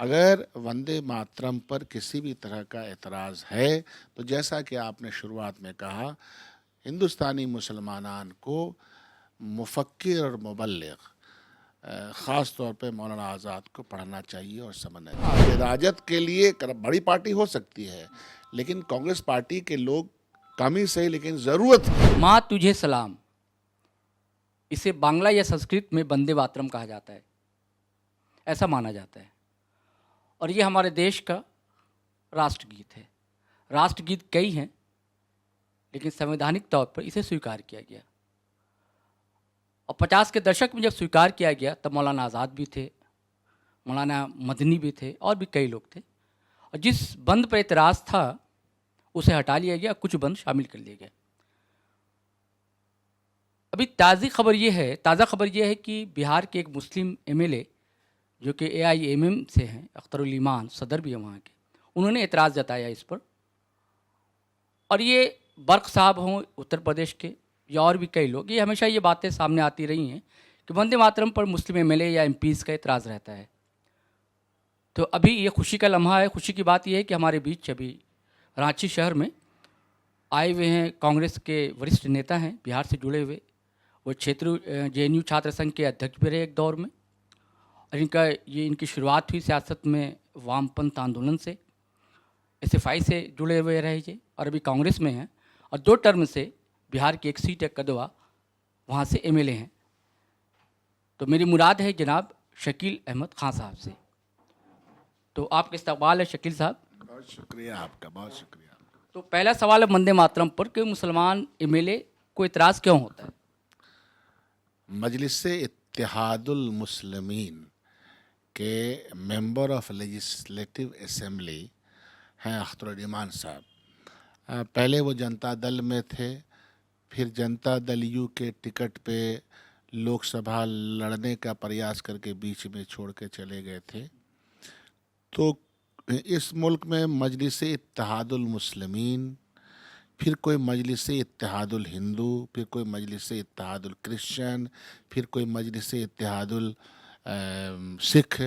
अगर वंदे मातरम पर किसी भी तरह का एतराज़ है तो जैसा कि आपने शुरुआत में कहा, हिंदुस्तानी मुसलमानान को मुफक्किर और मुबल्लिग ख़ास तौर पे मौलाना आज़ाद को पढ़ना चाहिए और समझना चाहिए। राजद के लिए बड़ी पार्टी हो सकती है, लेकिन कांग्रेस पार्टी के लोग कम ही सही, लेकिन ज़रूरत माँ तुझे सलाम, इसे बांग्ला या संस्कृत में वंदे मातरम कहा जाता है, ऐसा माना जाता है। और ये हमारे देश का राष्ट्रगीत है। राष्ट्रगीत कई हैं, लेकिन संवैधानिक तौर पर इसे स्वीकार किया गया। और 50 के दशक में जब स्वीकार किया गया तब मौलाना आज़ाद भी थे, मौलाना मदनी भी थे और भी कई लोग थे। और जिस बंद पर एतराज़ था उसे हटा लिया गया, कुछ बंद शामिल कर लिए गए। अभी ताज़ा खबर ये है कि बिहार के एक मुस्लिम एमएलए जो कि AIMM से हैं, अख्तरुल ईमान सदर भी हैं वहाँ के, उन्होंने एतराज़ जताया इस पर। और ये बर्क साहब हों उत्तर प्रदेश के या और भी कई लोग, ये हमेशा ये बातें सामने आती रही हैं कि वंदे मातरम पर मुस्लिम MLA या MPs का एतराज़ रहता है। तो अभी ये खुशी का लम्हा है। खुशी की बात यह है कि हमारे बीच अभी रांची शहर में आए हुए हैं कांग्रेस के वरिष्ठ नेता हैं, बिहार से जुड़े हुए। वो क्षेत्रीय JNU छात्र संघ के अध्यक्ष भी रहे एक दौर में। और इनकी शुरुआत हुई सियासत में वामपंथ आंदोलन से, SFI से जुड़े हुए रहे ये, और अभी कांग्रेस में हैं। और 2 टर्म से बिहार की एक सीट है कदवा, वहाँ से MLA हैं। तो मेरी मुराद है जनाब शकील अहमद खान साहब से। तो आपका इस्तकबाल है शकील साहब। बहुत शुक्रिया आपका, बहुत शुक्रिया। तो पहला सवाल है वंदे मातरम पर कि मुसलमान MLA को इतराज़ क्यों होता है? मजलिस इत्तेहादुल मुस्लिमीन के मेंबर ऑफ लेजिस्लेटिव असेंबली हैं अख्तरुल ईमान साहब। पहले वो जनता दल में थे, फिर जनता दल यू के टिकट पे लोकसभा लड़ने का प्रयास करके बीच में छोड़ के चले गए थे। तो इस मुल्क में मजलिस इत्तेहादुल मुस्लिमीन, फिर कोई मजलिस इत्तेहादुल हिंदू, फिर कोई मजलिस इत्तेहादुल क्रिश्चियन, फिर कोई मजलिस इत्तेहादुल सिख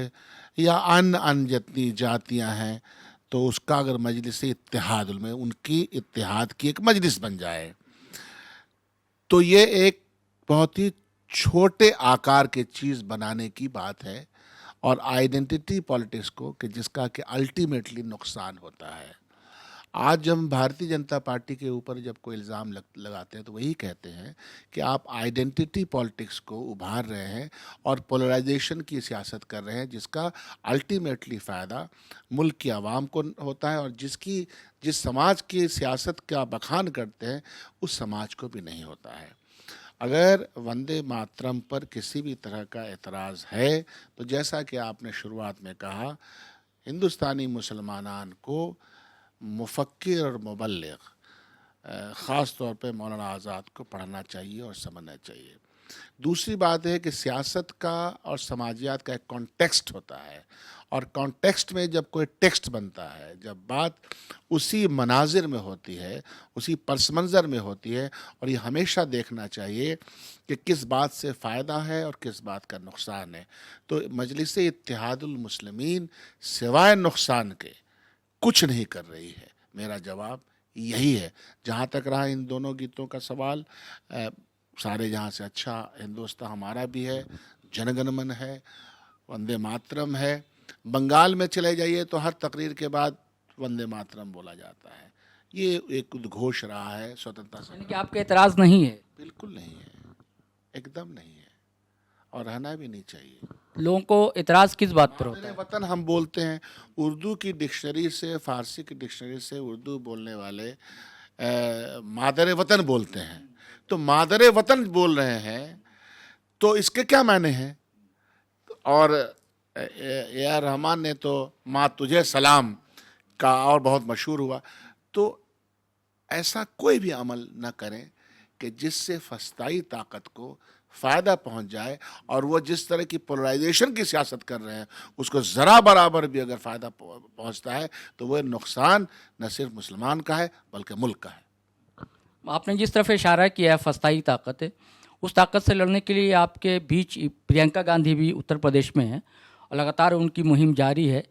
या अन्य जितनी जातियां हैं, तो उसका अगर मजलिस इत्तेहादुल में उनकी इत्तेहाद की एक मजलिस बन जाए तो ये एक बहुत ही छोटे आकार के चीज़ बनाने की बात है और आइडेंटिटी पॉलिटिक्स को कि जिसका कि अल्टीमेटली नुकसान होता है। आज जब हम भारतीय जनता पार्टी के ऊपर जब कोई इल्ज़ाम लगाते हैं तो वही कहते हैं कि आप आइडेंटिटी पॉलिटिक्स को उभार रहे हैं और पोलराइजेशन की सियासत कर रहे हैं, जिसका अल्टीमेटली फ़ायदा मुल्क की आवाम को होता है और जिस समाज की सियासत का बखान करते हैं उस समाज को भी नहीं होता है। अगर वंदे मातरम पर किसी भी तरह का एतराज़ है तो जैसा कि आपने शुरुआत में कहा, हिंदुस्तानी मुसलमानान को मुफक्किर और मुबल्लिग ख़ास तौर पे मौलाना आज़ाद को पढ़ना चाहिए और समझना चाहिए। दूसरी बात है कि सियासत का और समाजियात का एक कॉन्टेक्स्ट होता है और कॉन्टेक्स्ट में जब कोई टेक्स्ट बनता है, जब बात उसी मनाजिर में होती है, उसी पस मंज़र में होती है, और ये हमेशा देखना चाहिए कि किस बात से फ़ायदा है और किस बात का नुकसान है। तो मजलिस इत्तेहादुल मुस्लिमीन सिवाय नुकसान के कुछ नहीं कर रही है। मेरा जवाब यही है। जहाँ तक रहा इन दोनों गीतों का सवाल, सारे जहाँ से अच्छा हिंदुस्तान हमारा भी है, जनगणमन है, वंदे मातरम है। बंगाल में चले जाइए तो हर तकरीर के बाद वंदे मातरम बोला जाता है। ये एक उद्घोष रहा है स्वतंत्रता यानी संग्राम। कि आपका एतराज़ नहीं है? बिल्कुल नहीं है, एकदम नहीं है, और रहना भी नहीं चाहिए। लोगों को एतराज़ किस बात पर होता मादरे है? वतन हम बोलते हैं, उर्दू की डिक्शनरी से, फ़ारसी की डिक्शनरी से उर्दू बोलने वाले मादरे वतन बोलते हैं। तो मादरे वतन बोल रहे हैं तो इसके क्या मायने हैं? और AR रहमान ने तो माँ तुझे सलाम का और बहुत मशहूर हुआ। तो ऐसा कोई भी अमल न करें कि जिससे फस्ताई ताकत को फ़ायदा पहुंच जाए, और वो जिस तरह की पोलराइजेशन की सियासत कर रहे हैं उसको ज़रा बराबर भी अगर फ़ायदा पहुंचता है तो वह नुकसान न सिर्फ मुसलमान का है बल्कि मुल्क का है। आपने जिस तरफ इशारा किया है फस्ताई ताकत है, उस ताकत से लड़ने के लिए आपके बीच प्रियंका गांधी भी उत्तर प्रदेश में हैं और लगातार उनकी मुहिम जारी है,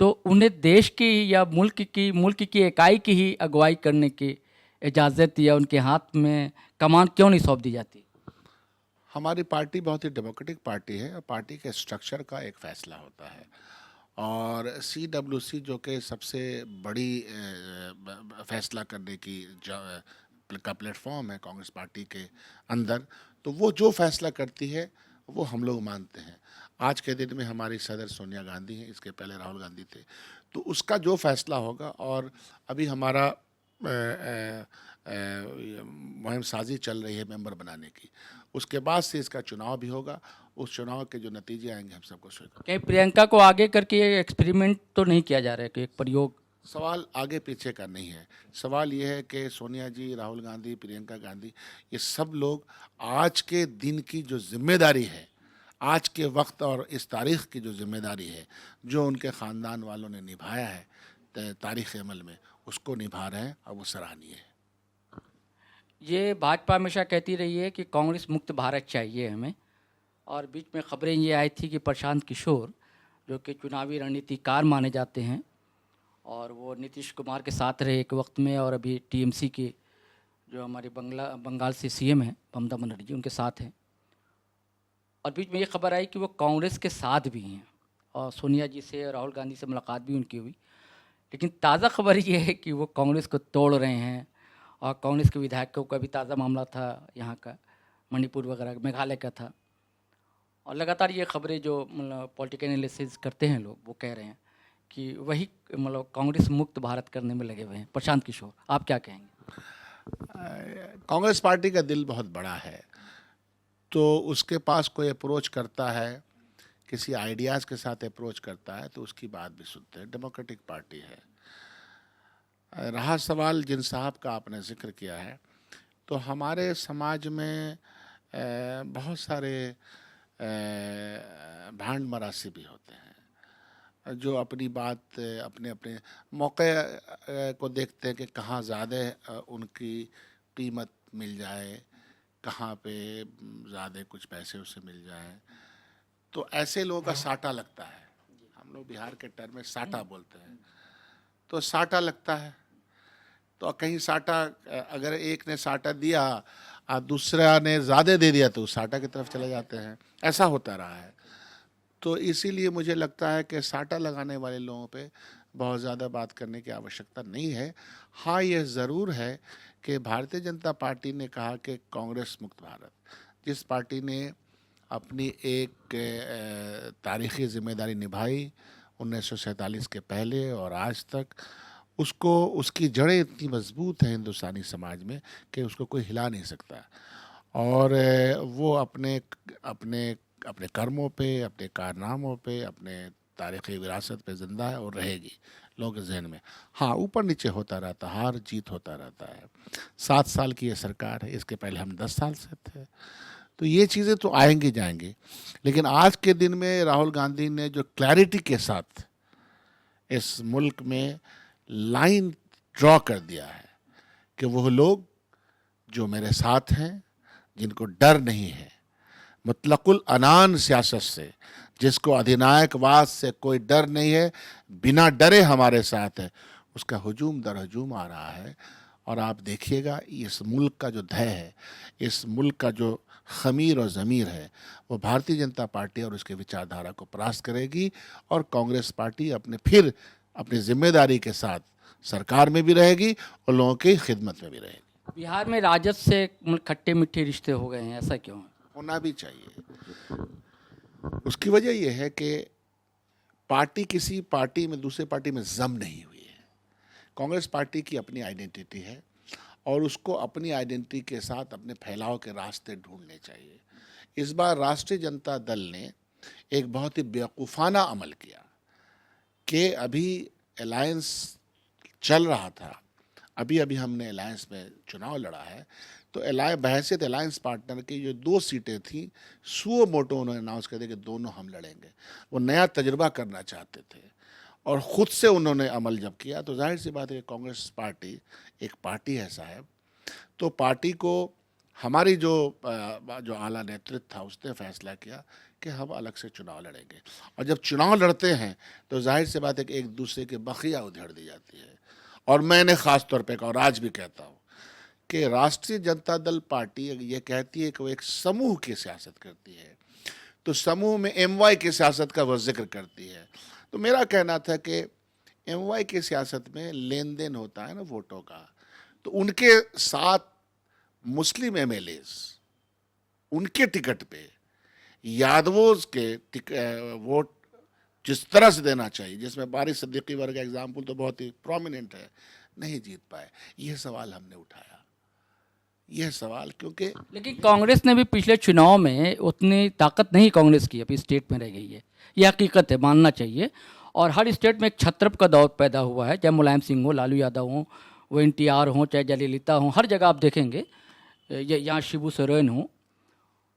तो उन्हें देश की या मुल्क की इकाई की ही अगुवाई करने की इजाज़त या उनके हाथ में कमान क्यों नहीं सौंप दी जाती? हमारी पार्टी बहुत ही डेमोक्रेटिक पार्टी है और पार्टी के स्ट्रक्चर का एक फैसला होता है। और CWC जो कि सबसे बड़ी फैसला करने की का प्लेटफॉर्म है कांग्रेस पार्टी के अंदर, तो वो जो फैसला करती है वो हम लोग मानते हैं। आज के दिन में हमारी सदर सोनिया गांधी हैं, इसके पहले राहुल गांधी थे, तो उसका जो फैसला होगा, और अभी हमारा मुहिम साजी चल रही है मेंबर बनाने की, उसके बाद से इसका चुनाव भी होगा। उस चुनाव के जो नतीजे आएंगे हम सबको स्वीकार। कहीं प्रियंका को आगे करके ये एक्सपेरिमेंट तो नहीं किया जा रहा है कि एक प्रयोग? सवाल आगे पीछे का नहीं है, सवाल ये है कि सोनिया जी, राहुल गांधी, प्रियंका गांधी, ये सब लोग आज के दिन की जो जिम्मेदारी है, आज के वक्त और इस तारीख की जो जिम्मेदारी है, जो उनके ख़ानदान वालों ने निभाया है तारीख़ अमल में, उसको निभा रहे हैं और वो सराहनीय है। ये भाजपा हमेशा कहती रही है कि कांग्रेस मुक्त भारत चाहिए हमें, और बीच में खबरें ये आई थी कि प्रशांत किशोर, जो कि चुनावी रणनीतिकार माने जाते हैं और वो नीतीश कुमार के साथ रहे एक वक्त में, और अभी TMC के जो हमारे बंगाल से CM हैं ममता बनर्जी, उनके साथ हैं, और बीच में ये खबर आई कि वो कांग्रेस के साथ भी हैं और सोनिया जी से, राहुल गांधी से मुलाकात भी उनकी हुई। लेकिन ताज़ा खबर ये है कि वो कांग्रेस को तोड़ रहे हैं, और कांग्रेस के विधायकों का भी ताज़ा मामला था यहाँ का, मणिपुर वगैरह मेघालय का था, और लगातार ये खबरें जो मतलब पॉलिटिकल एनालिसिस करते हैं लोग, वो कह रहे हैं कि वही मतलब कांग्रेस मुक्त भारत करने में लगे हुए हैं प्रशांत किशोर। आप क्या कहेंगे? कांग्रेस पार्टी का दिल बहुत बड़ा है, तो उसके पास कोई अप्रोच करता है, किसी आइडियाज़ के साथ अप्रोच करता है, तो उसकी बात भी सुनते हैं। डेमोक्रेटिक पार्टी है। रहा सवाल जिन साहब का आपने जिक्र किया है, तो हमारे समाज में बहुत सारे भांड मरासी भी होते हैं, जो अपनी बात अपने अपने मौके को देखते हैं कि कहाँ ज़्यादा उनकी कीमत मिल जाए, कहाँ पे ज़्यादा कुछ पैसे उससे मिल जाए, तो ऐसे लोगों का साटा लगता है। हम लोग बिहार के टर्म में साटा बोलते हैं, तो साटा लगता है। तो कहीं साटा, अगर एक ने साटा दिया और दूसरा ने ज़्यादा दे दिया, तो साटा की तरफ चले जाते हैं। ऐसा होता रहा है। तो इसीलिए मुझे लगता है कि साटा लगाने वाले लोगों पे बहुत ज़्यादा बात करने की आवश्यकता नहीं है। हाँ, ये ज़रूर है कि भारतीय जनता पार्टी ने कहा कि कांग्रेस मुक्त भारत, जिस पार्टी ने अपनी एक तारीख़ी ज़िम्मेदारी निभाई 1947 के पहले और आज तक, उसको, उसकी जड़ें इतनी मजबूत हैं हिंदुस्तानी समाज में कि उसको कोई हिला नहीं सकता। और वो अपने अपने अपने कर्मों पे, अपने कारनामों पे, अपने तारीख़ी विरासत पे ज़िंदा है और रहेगी लोगों के जहन में। हाँ, ऊपर नीचे होता रहता, हार जीत होता रहता है। 7 साल की ये सरकार है, इसके पहले हम 10 साल से थे, तो ये चीज़ें तो आएंगी जाएंगी। लेकिन आज के दिन में राहुल गांधी ने जो क्लैरिटी के साथ इस मुल्क में लाइन ड्रॉ कर दिया है कि वो लोग जो मेरे साथ हैं, जिनको डर नहीं है, मुतलकुल अनान सियासत से, जिसको अधिनायकवाद से कोई डर नहीं है, बिना डरे हमारे साथ है, उसका हुजूम दर हुजूम आ रहा है। और आप देखिएगा, इस मुल्क का जो धै है, इस मुल्क का जो खमीर और ज़मीर है, वो भारतीय जनता पार्टी और उसके विचारधारा को परास्त करेगी, और कांग्रेस पार्टी फिर अपनी जिम्मेदारी के साथ सरकार में भी रहेगी और लोगों की खिदमत में भी रहेगी। बिहार में राजद से खट्टे मीठे रिश्ते हो गए हैं, ऐसा क्यों है? होना भी चाहिए। उसकी वजह यह है कि पार्टी किसी पार्टी में, दूसरे पार्टी में जम नहीं हुई है। कांग्रेस पार्टी की अपनी आइडेंटिटी है और उसको अपनी आइडेंटिटी के साथ अपने फैलाव के रास्ते ढूंढने चाहिए। इस बार राष्ट्रीय जनता दल ने एक बहुत ही बेवकूफ़ाना अमल किया कि अभी अलायंस चल रहा था, अभी अभी हमने अलायंस में चुनाव लड़ा है, तो बहैसियत अलायंस पार्टनर की जो 2 सीटें थी, सुओ मोटो उन्होंने अनाउंस कर दिया कि दोनों हम लड़ेंगे। वो नया तजुर्बा करना चाहते थे और ख़ुद से उन्होंने अमल जब किया, तो जाहिर सी बात है कि कांग्रेस पार्टी एक पार्टी है साहब, तो पार्टी को हमारी जो आला नेतृत्व था, उसने फैसला किया कि हम अलग से चुनाव लड़ेंगे। और जब चुनाव लड़ते हैं तो जाहिर सी बात है कि एक दूसरे की बखिया उधेड़ दी जाती है। और मैंने ख़ास तौर पे कहा और आज भी कहता हूँ कि राष्ट्रीय जनता दल पार्टी ये कहती है कि वो एक समूह की सियासत करती है, तो समूह में एमवाई की सियासत का वो जिक्र करती है। तो मेरा कहना था कि एमवाई की सियासत में लेन देन होता है ना वोटों का, तो उनके साथ मुस्लिम एमएलएस उनके टिकट पे यादवों के वोट जिस तरह से देना चाहिए, जिसमें बारिश सिद्दीकी वर्ग का एग्जाम्पल तो बहुत ही प्रोमिनेंट है, नहीं जीत पाए। यह सवाल हमने उठाया, यह सवाल, क्योंकि लेकिन कांग्रेस ने भी पिछले चुनाव में उतनी ताकत नहीं कांग्रेस की अभी स्टेट में रह गई है, यह हकीकत है, मानना चाहिए। और हर स्टेट में एक छत्रप का दौर पैदा हुआ है, चाहे मुलायम सिंह हो, लालू यादव हो, वो एनटीआर हो, चाहे जयललिता हो, हर जगह आप देखेंगे यहाँ शिबू सोरेन हो,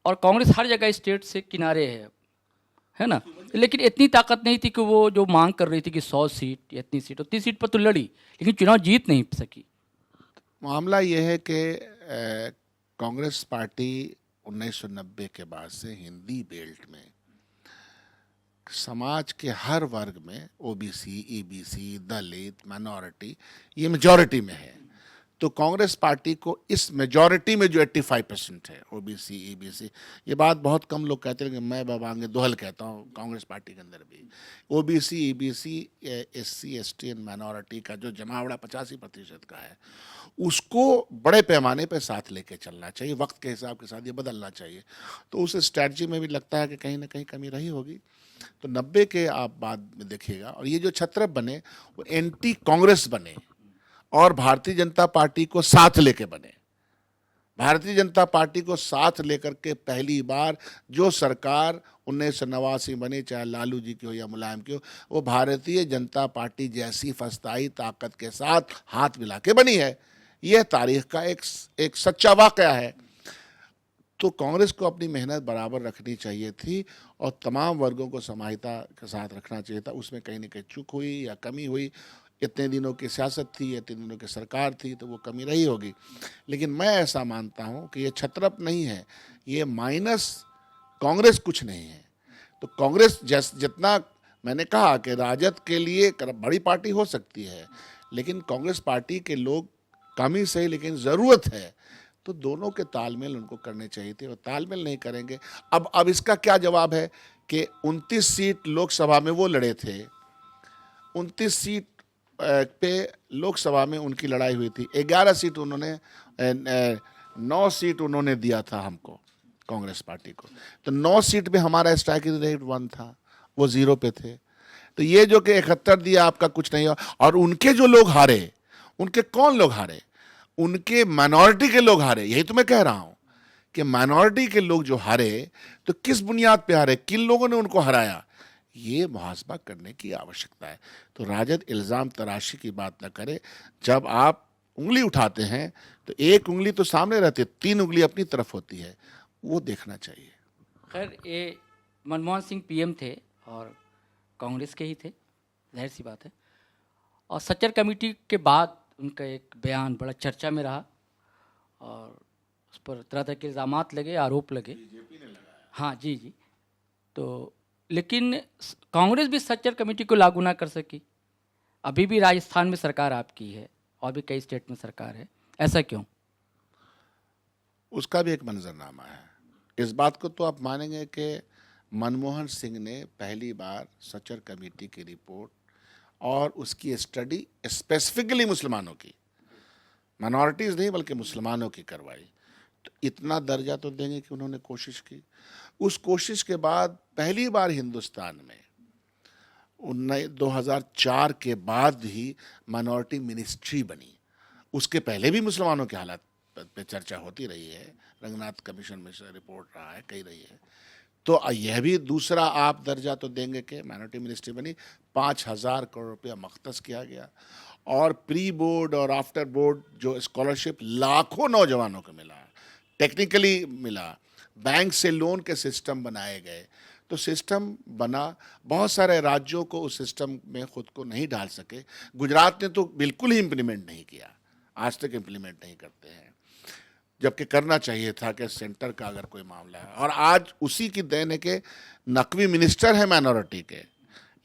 और कांग्रेस हर जगह स्टेट से किनारे है ना। लेकिन इतनी ताकत नहीं थी कि वो जो मांग कर रही थी कि 100 सीट या इतनी सीट, उतनी सीट पर तो लड़ी लेकिन चुनाव जीत नहीं सकी। मामला यह है कि कांग्रेस पार्टी 1990 के बाद से हिंदी बेल्ट में समाज के हर वर्ग में ओबीसी, ईबीसी, दलित, माइनॉरिटी, ये मेजॉरिटी में है। तो कांग्रेस पार्टी को इस मेजॉरिटी में जो 85% है ओबीसी, ईबीसी, ये बात बहुत कम लोग कहते हैं कि मैं बबांगे दोहल कहता हूँ, कांग्रेस पार्टी के अंदर भी OBC, EBC, SC, ST and minority का जो जमावड़ा 85% का है, उसको बड़े पैमाने पर साथ लेके चलना चाहिए, वक्त के हिसाब के साथ ये बदलना चाहिए। तो उस स्ट्रैटेजी में भी लगता है कि कहीं ना कहीं कमी रही होगी। तो 90 के आप बाद में देखिएगा, और ये जो छत्रप बने वो एंटी कांग्रेस बने और भारतीय जनता पार्टी को साथ लेके बने। भारतीय जनता पार्टी को साथ लेकर के पहली बार जो सरकार 1989 बनी, चाहे लालू जी की हो या मुलायम की हो, वो भारतीय जनता पार्टी जैसी फस्ताई ताकत के साथ हाथ मिला के बनी है। यह तारीख का एक सच्चा वाकया है। तो कांग्रेस को अपनी मेहनत बराबर रखनी चाहिए थी और तमाम वर्गों को समाहिता के साथ रखना चाहिए था। उसमें कहीं ना कहीं चूक हुई या कमी हुई, इतने दिनों की सियासत थी, इतने दिनों की सरकार थी, तो वो कमी रही होगी। लेकिन मैं ऐसा मानता हूँ कि ये छत्रप नहीं है, ये माइनस कांग्रेस कुछ नहीं है। तो कांग्रेस जितना मैंने कहा कि राजद के लिए बड़ी पार्टी हो सकती है, लेकिन कांग्रेस पार्टी के लोग कम ही सही, लेकिन ज़रूरत है तो दोनों के तालमेल उनको करने चाहिए थे, और तालमेल नहीं करेंगे। अब इसका क्या जवाब है कि 29 सीट लोकसभा में वो लड़े थे, 29 सीट पे लोकसभा में उनकी लड़ाई हुई थी, 11 सीट उन्होंने 9 सीट उन्होंने दिया था हमको, कांग्रेस पार्टी को। तो 9 सीट पे हमारा स्ट्राइकिंग रेट 1 था, वो 0 पे थे। तो ये जो कि 71 दिया आपका कुछ नहीं हुआ। और उनके जो लोग हारे, उनके कौन लोग हारे? उनके माइनॉरिटी के लोग हारे। यही तो मैं कह रहा हूं कि माइनॉरिटी के लोग जो हारे, तो किस बुनियाद पे हारे, किन लोगों ने उनको हराया, ये मुहासबा करने की आवश्यकता है। तो राजद इल्ज़ाम तराशी की बात न करे। जब आप उंगली उठाते हैं तो एक उंगली तो सामने रहती है, 3 उंगली अपनी तरफ होती है, वो देखना चाहिए। खैर, ये मनमोहन सिंह पीएम थे और कांग्रेस के ही थे, जाहिर सी बात है। और सच्चर कमेटी के बाद उनका एक बयान बड़ा चर्चा में रहा और उस पर तरह तरह के इल्ज़ामात लगे, आरोप लगे। हाँ जी जी। तो लेकिन कांग्रेस भी सच्चर कमेटी को लागू ना कर सकी। अभी भी राजस्थान में सरकार आपकी है और भी कई स्टेट में सरकार है, ऐसा क्यों? उसका भी एक मंजरनामा है। इस बात को तो आप मानेंगे कि मनमोहन सिंह ने पहली बार सच्चर कमेटी की रिपोर्ट और उसकी स्टडी स्पेसिफिकली मुसलमानों की, माइनॉरिटीज़ नहीं बल्कि मुसलमानों की करवाई। तो इतना दर्जा तो देंगे कि उन्होंने कोशिश की। उस कोशिश के बाद पहली बार हिंदुस्तान में 2004 के बाद ही माइनॉरिटी मिनिस्ट्री बनी। उसके पहले भी मुसलमानों के हालात पे चर्चा होती रही है, रंगनाथ कमीशन में से रिपोर्ट रहा है, कही रही है। तो यह भी दूसरा आप दर्जा तो देंगे कि माइनॉरिटी मिनिस्ट्री बनी, 5,000 करोड़ रुपया मख्तस किया गया, और प्री बोर्ड और आफ्टर बोर्ड जो स्कॉलरशिप लाखों नौजवानों को मिला, टेक्निकली मिला, बैंक से लोन के सिस्टम बनाए गए। तो सिस्टम बना, बहुत सारे राज्यों को उस सिस्टम में खुद को नहीं डाल सके। गुजरात ने तो बिल्कुल ही इम्प्लीमेंट नहीं किया, आज तक इम्प्लीमेंट नहीं करते हैं। जबकि करना चाहिए था कि सेंटर का अगर कोई मामला है। और आज उसी की देन है कि नकवी मिनिस्टर है माइनॉरिटी के,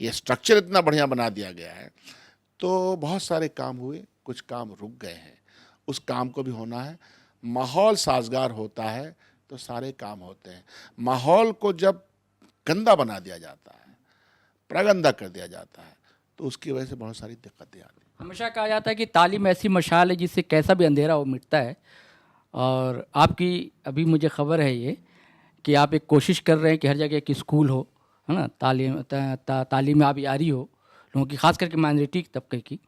ये स्ट्रक्चर इतना बढ़िया बना दिया गया है। तो बहुत सारे काम हुए, कुछ काम रुक गए हैं, उस काम को भी होना है। माहौल साजगार होता है तो सारे काम होते हैं। माहौल को जब गंदा बना दिया जाता है, प्रगंदा कर दिया जाता है, तो उसकी वजह से बहुत सारी दिक्कतें आती हैं। हमेशा कहा जाता है कि तालीम ऐसी मशाल है जिससे कैसा भी अंधेरा हो मिटता है। और आपकी अभी मुझे खबर है ये कि आप एक कोशिश कर रहे हैं कि हर जगह एक स्कूल हो, है ना, तालीम आबियारी हो लोगों की, खास करके माइनॉरिटी तबके की।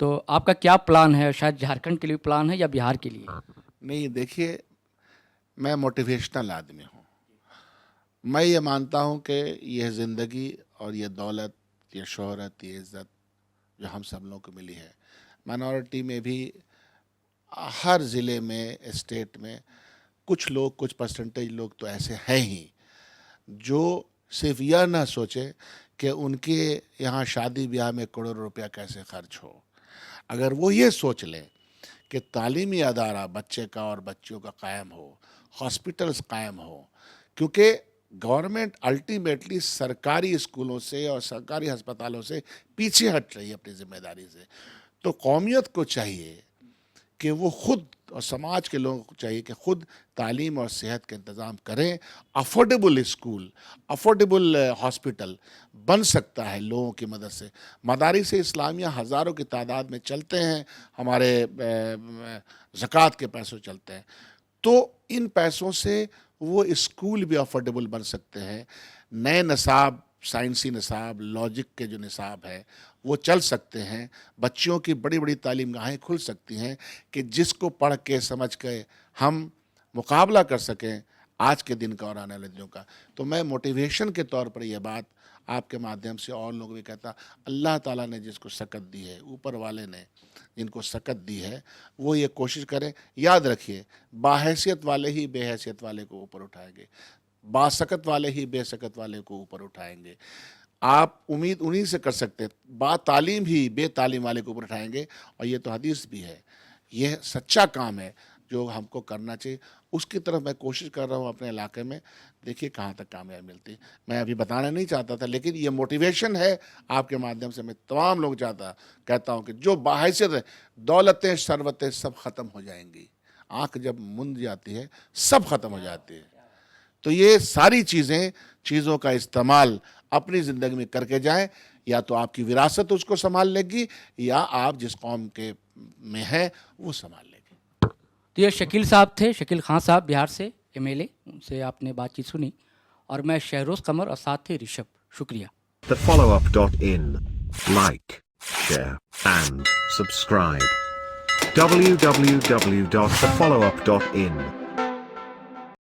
तो आपका क्या प्लान है? शायद झारखंड के लिए प्लान है या बिहार के लिए? नहीं, देखिए, मैं मोटिवेशनल आदमी हूँ। मैं ये मानता हूँ कि यह ज़िंदगी और ये दौलत, ये शोहरत, ये इज़्ज़त जो हम सब लोगों को मिली है, माइनॉरिटी में भी हर ज़िले में, स्टेट में कुछ लोग, कुछ परसेंटेज लोग तो ऐसे हैं ही जो सिर्फ यह ना सोचे कि उनके यहाँ शादी ब्याह में करोड़ों रुपया कैसे खर्च हो। अगर वो ये सोच लें कि तालीमी अदारा बच्चे का और बच्चियों का कायम हो, हॉस्पिटल्स कायम हो, क्योंकि गवर्नमेंट अल्टीमेटली सरकारी स्कूलों से और सरकारी अस्पतालों से पीछे हट रही है अपनी जिम्मेदारी से। तो कौमियत को चाहिए कि वो खुद, और समाज के लोगों को चाहिए कि खुद तालीम और सेहत का इंतज़ाम करें। अफोर्डेबल स्कूल, अफोर्डेबल हॉस्पिटल बन सकता है लोगों की मदद से। मदारिस इस्लामिया हज़ारों की तादाद में चलते हैं, हमारे ज़कात के पैसों चलते हैं। तो इन पैसों से वो स्कूल भी अफोर्डेबल बन सकते हैं। नए निसाब, साइंसी निसाब, लॉजिक के जो निसाब है वो चल सकते हैं। बच्चियों की बड़ी बड़ी तालीम गाहें खुल सकती हैं कि जिसको पढ़ के समझ के हम मुकाबला कर सकें आज के दिन का और आने वाले दिनों का। तो मैं मोटिवेशन के तौर पर यह बात आपके माध्यम से और लोगों भी कहता, अल्लाह ताला ने जिसको सकत दी है, ऊपर वाले ने जिनको सकत दी है, वो ये कोशिश करें। याद रखिए, बाहैसियत वाले ही बेहैसियत वाले को ऊपर उठाएंगे, बासकत वाले ही बेसकत वाले को ऊपर उठाएंगे। आप उम्मीद उन्हीं से कर सकते हैं, तालीम ही बेतालीम वाले को ऊपर उठाएंगे। और ये तो हदीस भी है, यह सच्चा काम है जो हमको करना चाहिए। उसकी तरफ मैं कोशिश कर रहा हूँ अपने इलाके में। देखिए कहाँ तक कामयाबी मिलती। मैं अभी बताना नहीं चाहता था, लेकिन ये मोटिवेशन है आपके माध्यम से। मैं तमाम लोग कहता हूँ कि जो बाहैसियत है, दौलतें शरबतें सब ख़त्म हो जाएंगी। आँख जब मुंद जाती है सब ख़त्म हो जाती है। तो ये सारी चीज़ों का इस्तेमाल अपनी ज़िंदगी में करके जाएं। या तो आपकी विरासत उसको संभाल लेगी, या आप जिस कौम के में हैं वो संभाल लेगी। तो ये शकील साहब थे, शकील खान साहब, बिहार से एमएलए। उनसे आपने बातचीत सुनी, और मैं शहरोज़ कमर और साथ थे ऋषभ। शुक्रिया। TheFollowUp.in. Like, share and subscribe. www.thefollowup.in